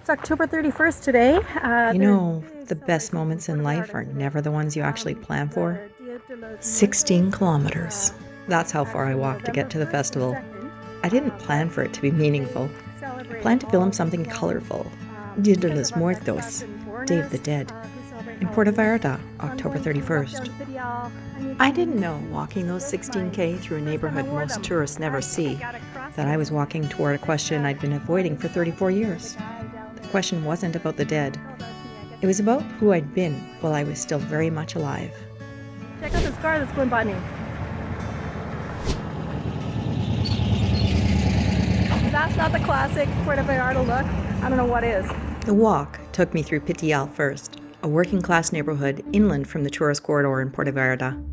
It's October 31st today. The best moments in life are never the ones you actually plan for. 16 kilometers. That's how far I walked to get to the festival. I didn't plan for it to be meaningful. I planned to film something colorful. Dia de los Muertos, Day of the Dead, in Puerto Vallarta, October 31st. I didn't know, walking those 16K through a neighborhood most tourists never see, that I was walking toward a question I'd been avoiding for 34 years. The question wasn't about the dead. It was about who I'd been while I was still very much alive. Check out this car that's going by me. If that's not the classic Puerto Vallarta look, I don't know what is. The walk took me through Pitillal first, a working-class neighborhood inland from the tourist corridor in Puerto Vallarta.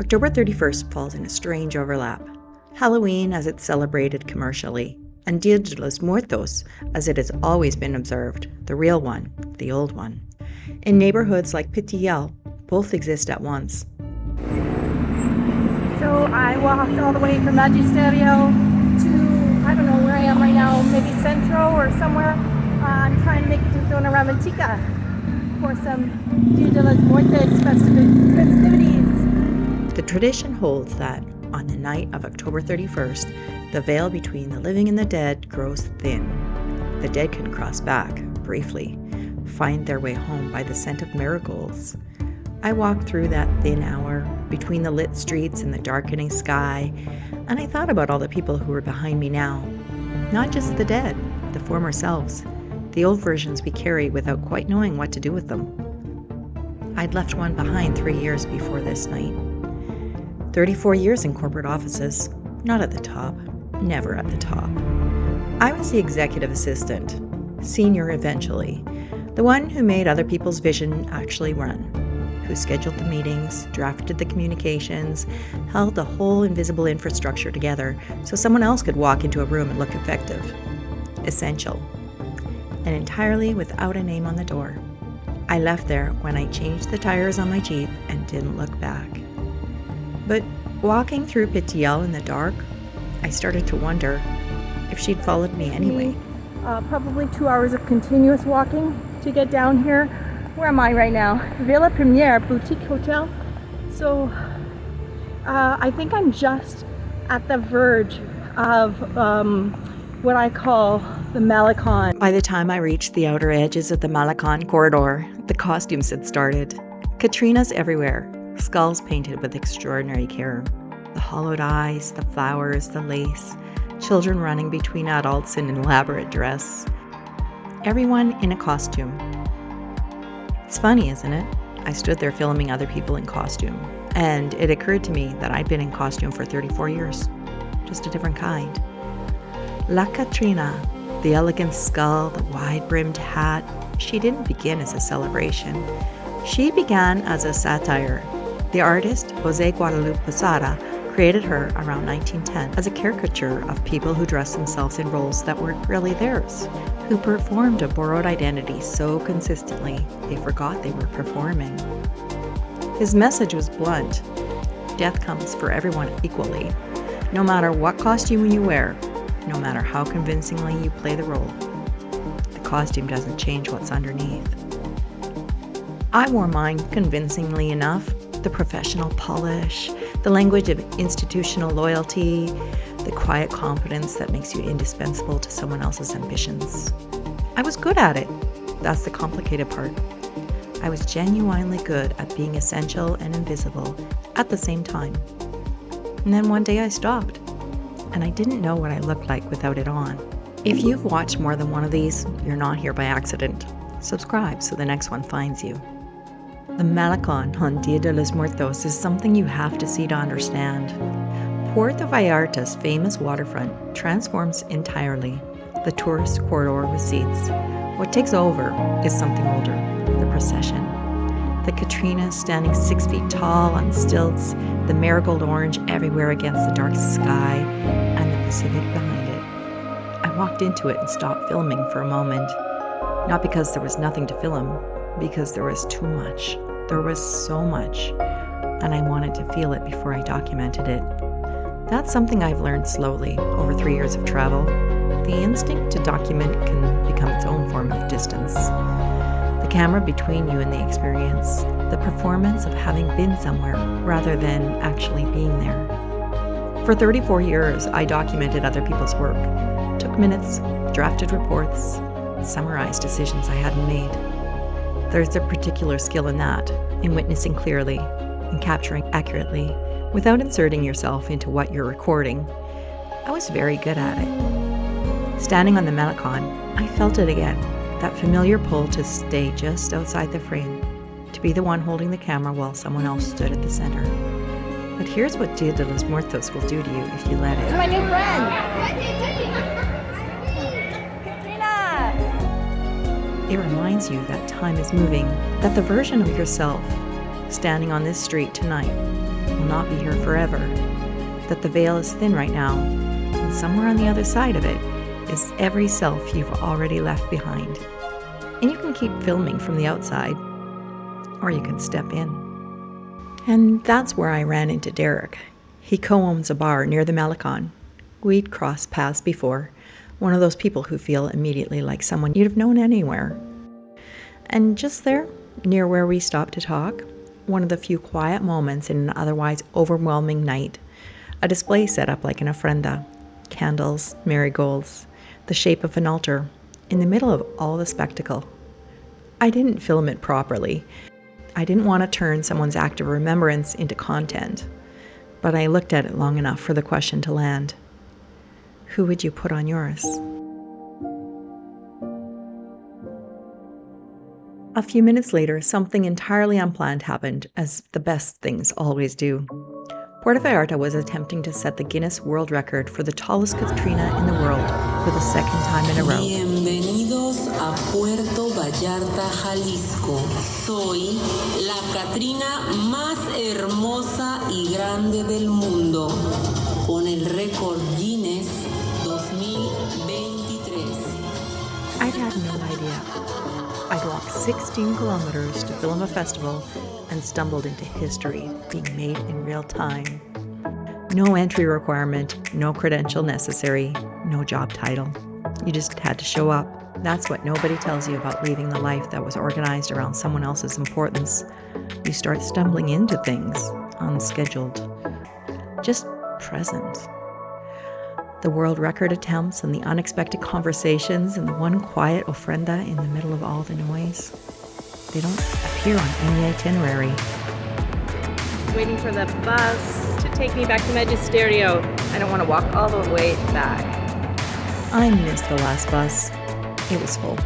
October 31st falls in a strange overlap. Halloween as it's celebrated commercially, and Dia de los Muertos as it has always been observed, the real one, the old one. In neighborhoods like Pitillal, both exist at once. So I walked all the way from Magisterio to, I don't know where I am right now, maybe Centro or somewhere. I'm trying to make it to Zona Romantica for some Dia de los Muertos festivities. The tradition holds that on the night of October 31st, the veil between the living and the dead grows thin. The dead can cross back, briefly, find their way home by the scent of marigolds. I walked through that thin hour, between the lit streets and the darkening sky, and I thought about all the people who were behind me now. Not just the dead, the former selves, the old versions we carry without quite knowing what to do with them. I'd left one behind 3 years before this night. 34 years in corporate offices, not at the top, never at the top. I was the executive assistant, senior eventually, the one who made other people's vision actually run, who scheduled the meetings, drafted the communications, held the whole invisible infrastructure together so someone else could walk into a room and look effective. Essential. And entirely without a name on the door. I left there when I changed the tires on my Jeep and didn't look back. But walking through Pitillal in the dark, I started to wonder if she'd followed me anyway. Probably 2 hours of continuous walking to get down here. Where am I right now? Villa Premiere Boutique Hotel. So I think I'm just at the verge of what I call the Malecón. By the time I reached the outer edges of the Malecón corridor, the costumes had started. Catrinas everywhere, skulls painted with extraordinary care. The hollowed eyes, the flowers, the lace, children running between adults in an elaborate dress. Everyone in a costume. It's funny, isn't it? I stood there filming other people in costume, and it occurred to me that I'd been in costume for 34 years, just a different kind. La Catrina, the elegant skull, the wide-brimmed hat, she didn't begin as a celebration. She began as a satire. The artist, José Guadalupe Posada, created her around 1910 as a caricature of people who dressed themselves in roles that weren't really theirs, who performed a borrowed identity so consistently they forgot they were performing. His message was blunt. Death comes for everyone equally, no matter what costume you wear, no matter how convincingly you play the role. The costume doesn't change what's underneath. I wore mine convincingly enough. The professional polish, the language of institutional loyalty, the quiet competence that makes you indispensable to someone else's ambitions. I was good at it. That's the complicated part. I was genuinely good at being essential and invisible at the same time. And then one day I stopped, and I didn't know what I looked like without it on. If you've watched more than one of these, you're not here by accident. Subscribe so the next one finds you. The Malecón on Dia de los Muertos is something you have to see to understand. Puerto Vallarta's famous waterfront transforms entirely. The tourist corridor recedes. What takes over is something older, the procession. The Catrinas standing 6 feet tall on stilts, the marigold orange everywhere against the dark sky, and the Pacific behind it. I walked into it and stopped filming for a moment. Not because there was nothing to film, because there was too much. There was so much, and I wanted to feel it before I documented it. That's something I've learned slowly over 3 years of travel. The instinct to document can become its own form of distance. The camera between you and the experience, the performance of having been somewhere rather than actually being there. For 34 years, I documented other people's work, took minutes, drafted reports, summarized decisions I hadn't made. There's a particular skill in that, in witnessing clearly, in capturing accurately, without inserting yourself into what you're recording. I was very good at it. Standing on the Malecón, I felt it again, that familiar pull to stay just outside the frame, to be the one holding the camera while someone else stood at the center. But here's what Dia de los Muertos will do to you if you let it. My new friend! Katrina! It reminds you that time is moving, that the version of yourself standing on this street tonight will not be here forever, that the veil is thin right now, and somewhere on the other side of it is every self you've already left behind. And you can keep filming from the outside, or you can step in. And that's where I ran into Derek. He co-owns a bar near the Malecón. We'd crossed paths before, one of those people who feel immediately like someone you'd have known anywhere. And just there, near where we stopped to talk, one of the few quiet moments in an otherwise overwhelming night, a display set up like an ofrenda, candles, marigolds, the shape of an altar, in the middle of all the spectacle. I didn't film it properly. I didn't want to turn someone's act of remembrance into content, but I looked at it long enough for the question to land. Who would you put on yours? A few minutes later, something entirely unplanned happened, as the best things always do. Puerto Vallarta was attempting to set the Guinness World Record for the tallest Katrina in the world for the second time in a row. Bienvenidos a Puerto Vallarta, Jalisco. Soy la Katrina más hermosa y grande del mundo, con el récord Guinness 2023. I'd had no idea. I'd walked 16 kilometers to film a festival and stumbled into history being made in real time. No entry requirement, no credential necessary, no job title. You just had to show up. That's what nobody tells you about leading the life that was organized around someone else's importance. You start stumbling into things, unscheduled, just present. The world record attempts and the unexpected conversations and the one quiet ofrenda in the middle of all the noise. They don't appear on any itinerary. Waiting for the bus to take me back to Magisterio. I don't want to walk all the way back. I missed the last bus. It was full.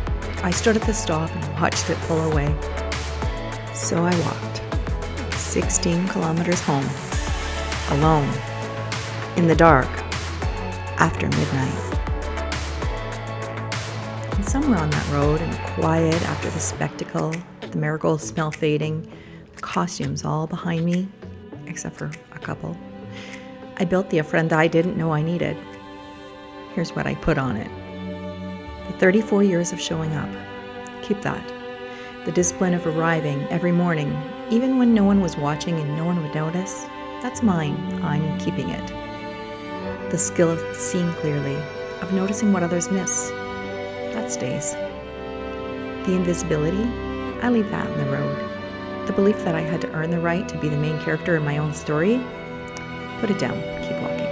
I stood at the stop and watched it pull away. So I walked 16 kilometers home, alone, in the dark, after midnight. And somewhere on that road, and quiet after the spectacle, the marigold smell fading, the costumes all behind me, except for a couple, I built the ofrenda I didn't know I needed. Here's what I put on it. The 34 years of showing up. Keep that. The discipline of arriving every morning, even when no one was watching and no one would notice, that's mine. I'm keeping it. The skill of seeing clearly, of noticing what others miss, that stays. The invisibility, I leave that in the road. The belief that I had to earn the right to be the main character in my own story, put it down, keep walking.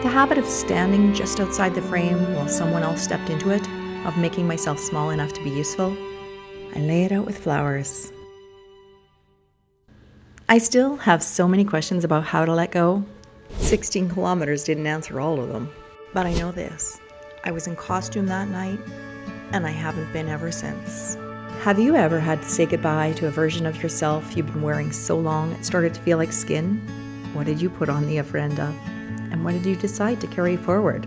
The habit of standing just outside the frame while someone else stepped into it, of making myself small enough to be useful, I lay it out with flowers. I still have so many questions about how to let go. 16 kilometers didn't answer all of them. But I know this. I was in costume that night, and I haven't been ever since. Have you ever had to say goodbye to a version of yourself you've been wearing so long it started to feel like skin? What did you put on the ofrenda? And what did you decide to carry forward?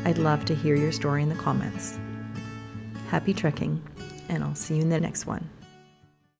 I'd love to hear your story in the comments. Happy trekking, and I'll see you in the next one.